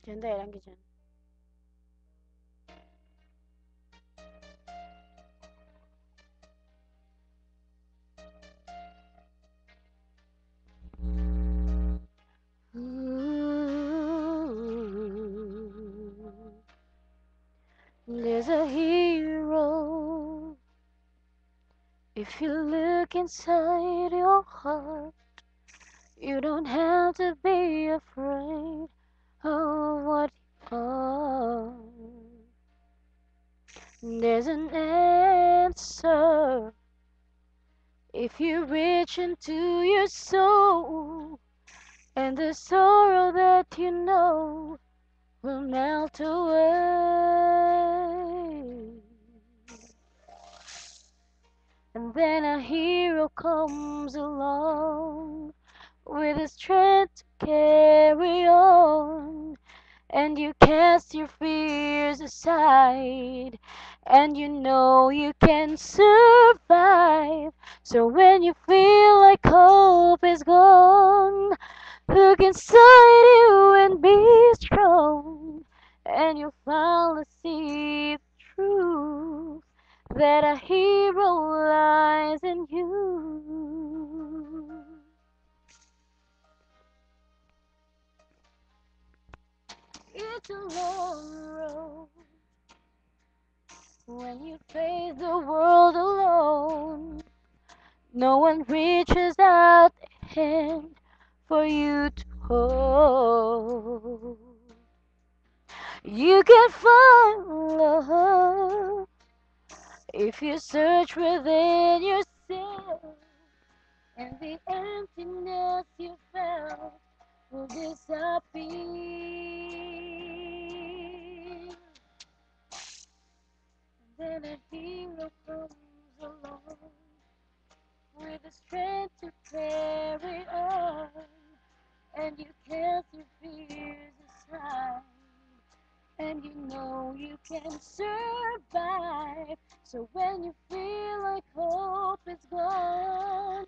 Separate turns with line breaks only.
Diyan tayo, lagi dyan. There's a hero if you look inside your heart. You don't have to be afraid of what you are. There's an answer if you reach into your soul, and the sorrow that you know will melt away. And then a hero comes along with the strength to carry on. And you cast your fears aside, and you know you can survive. So when you feel like hope is gone, look inside you and be strong, and you'll finally see the truth that a hero lies in you. It's a long road when you face the world alone. No one reaches out a hand for you to hold. You can find love if you search within yourself, and the emptiness you felt will disappear. Then a hero comes along with the strength to carry on, and you cast your fears aside, and you know you can survive. So when you feel like hope is gone,